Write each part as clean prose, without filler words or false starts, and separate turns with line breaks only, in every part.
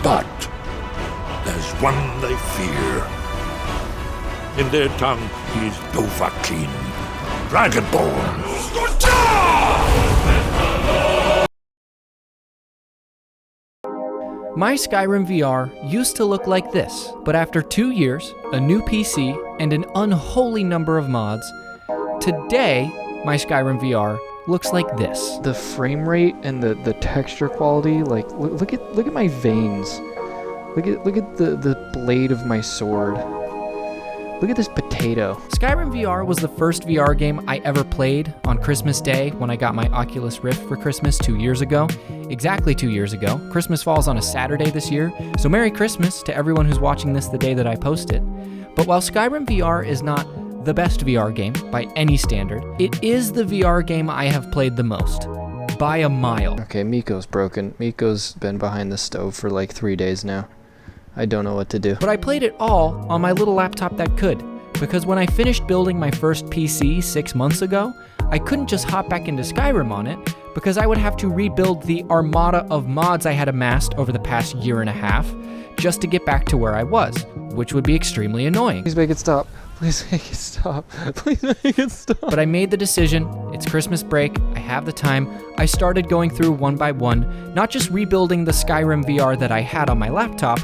But there's one they fear. In their tongue, he is Dovahkiin, Dragonborn.
My Skyrim VR used to look like this, but after 2 years, a new PC, and an unholy number of mods, today, my Skyrim VR looks like this.
The frame rate and the texture quality, like, look at my veins. Look at the blade of my sword. Look at this potato.
Skyrim VR was the first VR game I ever played on Christmas Day when I got my Oculus Rift for Christmas 2 years ago. Exactly 2 years ago. Christmas falls on a Saturday this year, so Merry Christmas to everyone who's watching this the day that I post it. But while Skyrim VR is not the best VR game by any standard, it is the VR game I have played the most. By a mile.
Okay, Miko's broken. Miko's been behind the stove for like 3 days now. I don't know what to do.
But I played it all on my little laptop that could, because when I finished building my first PC 6 months ago, I couldn't just hop back into Skyrim on it, because I would have to rebuild the armada of mods I had amassed over the past year and a half just to get back to where I was, which would be extremely annoying.
Please make it stop. Please make it stop. Please make it stop.
But I made the decision. It's Christmas break. I have the time. I started going through one by one, not just rebuilding the Skyrim VR that I had on my laptop,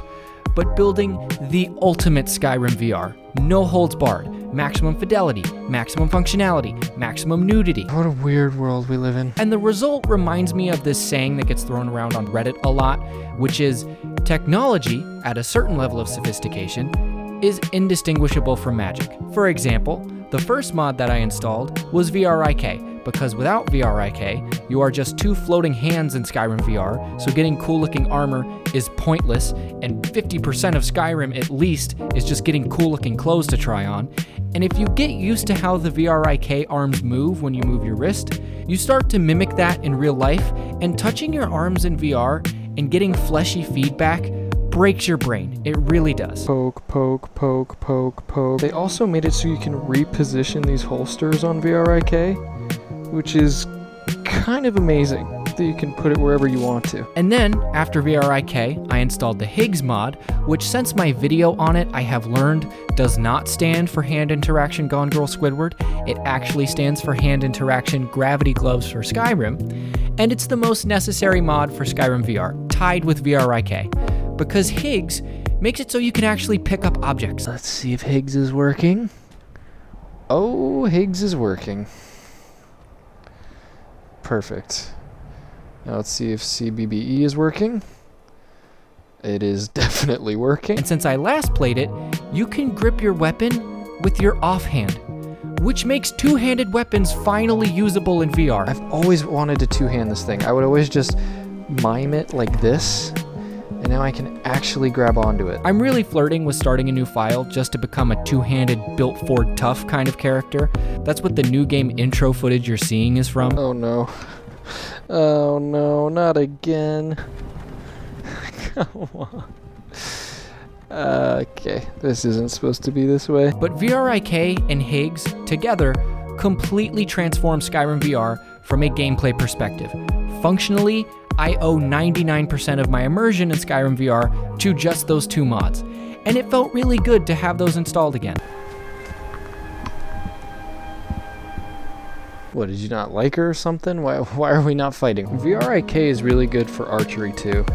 but building the ultimate Skyrim VR. No holds barred. Maximum fidelity, maximum functionality, maximum nudity.
What a weird world we live in.
And the result reminds me of this saying that gets thrown around on Reddit a lot, which is technology, at a certain level of sophistication, is indistinguishable from magic. For example, the first mod that I installed was VRIK, because without VRIK, you are just two floating hands in Skyrim VR, so getting cool looking armor is pointless, and 50% of Skyrim at least is just getting cool looking clothes to try on. And if you get used to how the VRIK arms move when you move your wrist, you start to mimic that in real life, and touching your arms in VR and getting fleshy feedback breaks your brain. It really does.
Poke, poke, poke, poke, poke. They also made it so you can reposition these holsters on VRIK, which is kind of amazing that you can put it wherever you want to.
And then, after VRIK, I installed the HIGGS mod, which since my video on it I have learned does not stand for Hand Interaction Gone Girl Squidward. It actually stands for Hand Interaction Gravity Gloves for Skyrim, and it's the most necessary mod for Skyrim VR, tied with VRIK, because HIGGS makes it so you can actually pick up objects.
Let's see if HIGGS is working. Oh, HIGGS is working. Perfect. Now let's see if CBBE is working. It is definitely working.
And since I last played it, you can grip your weapon with your offhand, which makes two-handed weapons finally usable in VR.
I've always wanted to two-hand this thing. I would always just mime it like this, and now I can actually grab onto it.
I'm really flirting with starting a new file just to become a two-handed, built Ford tough kind of character. That's what the new game intro footage you're seeing is from.
Oh no. Oh no, not again. Come on. Okay, this isn't supposed to be this way.
But VRIK and HIGGS together completely transform Skyrim VR from a gameplay perspective. Functionally, I owe 99% of my immersion in Skyrim VR to just those two mods, and it felt really good to have those installed again.
What, did you not like her or something? Why are we not fighting? VRIK is really good for archery too,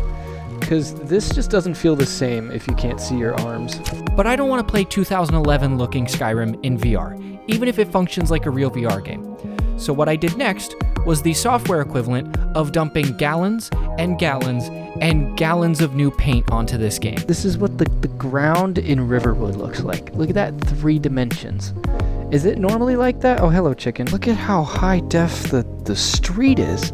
because this just doesn't feel the same if you can't see your arms.
But I don't want to play 2011 looking Skyrim in VR, even if it functions like a real VR game. So what I did next was the software equivalent of dumping gallons and gallons and gallons of new paint onto this game.
This is what the ground in Riverwood looks like. Look at that 3 dimensions. Is it normally like that? Oh, hello, chicken. Look at how high def the street is.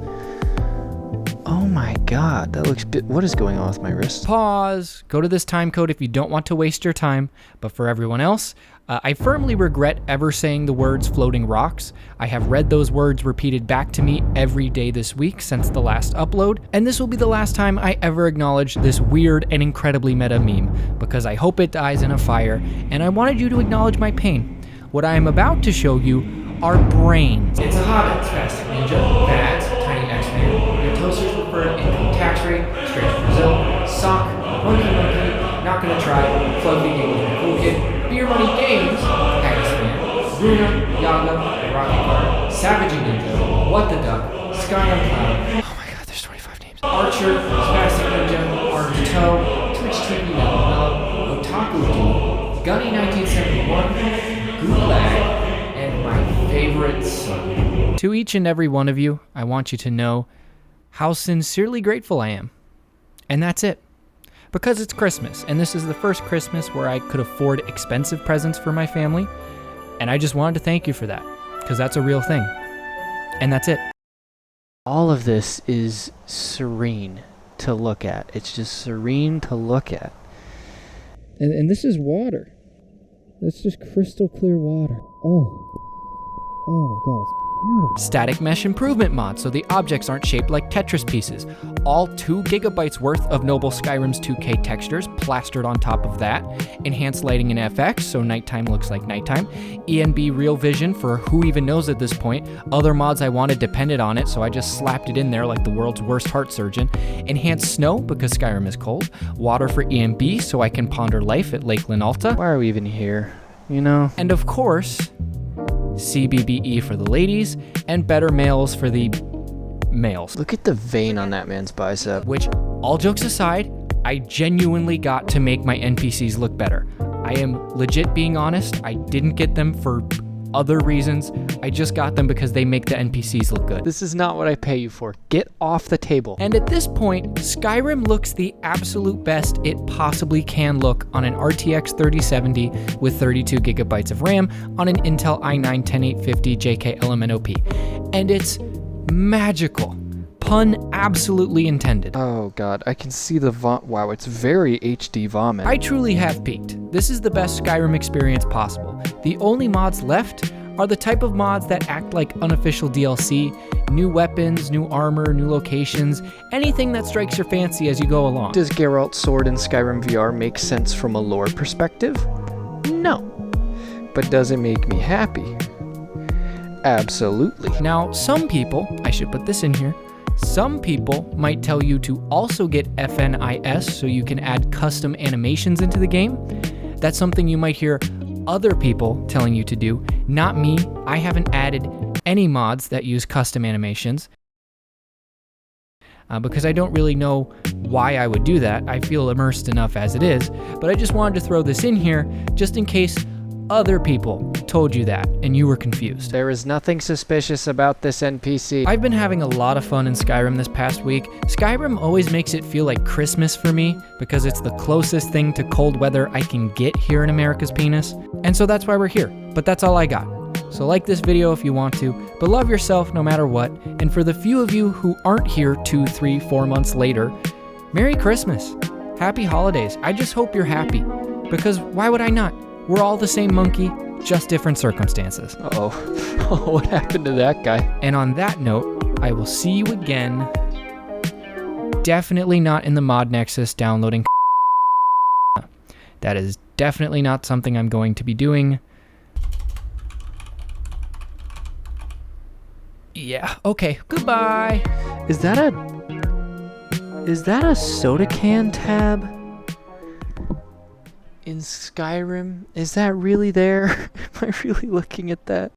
Oh my god, that looks what is going on with my wrist?
Pause. Go to this time code if you don't want to waste your time. But for everyone else, I firmly regret ever saying the words floating rocks. I have read those words repeated back to me every day this week since the last upload, and this will be the last time I ever acknowledge this weird and incredibly meta meme, because I hope it dies in a fire, and I wanted you to acknowledge my pain. What I am about to show you are brains. It's a hobbit, Spastic Ninja, Fads, Tiny X-Man, your toaster's preferred income tax rate, Strange Brazil, Sock, Tribe, Fluffy Games and Cool Kid, Beer Money Games, Pakistan, Runa, Yaga, Rocket Card, Savage Ninja, What the Duck, Skyrim Cloud. Oh my god, there's 25 names. Archer, Spastic Ninja, Archer Toe, Twitch TV Mellow, Otaku Dude, Gunny 1971, Gulag, and my favorite son. To each and every one of you, I want you to know how sincerely grateful I am. And that's it. Because it's Christmas, and this is the first Christmas where I could afford expensive presents for my family, and I just wanted to thank you for that, because that's a real thing. And that's it.
All of this is serene to look at. It's just serene to look at. And this is water. That's just crystal clear water. Oh my god, it's beautiful.
Static mesh improvement mod, so the objects aren't shaped like Tetris pieces. All 2 gigabytes worth of Noble Skyrim's 2K textures plastered on top of that. Enhanced lighting in FX, so nighttime looks like nighttime. ENB Real Vision for who even knows at this point. Other mods I wanted depended on it, so I just slapped it in there like the world's worst heart surgeon. Enhanced snow, because Skyrim is cold. Water for ENB, so I can ponder life at Lake Linalta.
Why are we even here? You know?
And of course, CBBE for the ladies, and better males for the males.
Look at the vein on that man's bicep.
Which, all jokes aside, I genuinely got to make my NPCs look better. I am legit being honest, I didn't get them for other reasons. I just got them because they make the NPCs look good.
This is not what I pay you for. Get off the table.
And at this point, Skyrim looks the absolute best it possibly can look on an RTX 3070 with 32 gigabytes of RAM on an Intel i9 10850 JK LMNOP. And it's magical. Pun absolutely intended.
Oh god, I can see the wow, it's very HD vomit.
I truly have peaked. This is the best Skyrim experience possible. The only mods left are the type of mods that act like unofficial DLC, new weapons, new armor, new locations, anything that strikes your fancy as you go along.
Does Geralt's sword in Skyrim VR make sense from a lore perspective? No. But does it make me happy? Absolutely.
Now, some people, I should put this in here, some people might tell you to also get FNIS so you can add custom animations into the game. That's something you might hear other people telling you to do. Not me. I haven't added any mods that use custom animations because I don't really know why I would do that. I feel immersed enough as it is, but I just wanted to throw this in here just in case other people told you that and you were confused.
There is nothing suspicious about this NPC.
I've been having a lot of fun in Skyrim this past week. Skyrim always makes it feel like Christmas for me because it's the closest thing to cold weather I can get here in America's penis. And so that's why we're here. But that's all I got. So like this video if you want to, but love yourself no matter what. And for the few of you who aren't here 2, 3, 4 months later, Merry Christmas. Happy holidays. I just hope you're happy because why would I not? We're all the same monkey, just different circumstances.
Uh-oh. What happened to that guy?
And on that note, I will see you again. Definitely not in the mod nexus downloading. That is definitely not something I'm going to be doing. Yeah, okay, goodbye.
Is that a soda can tab? In Skyrim? Is that really there? Am I really looking at that?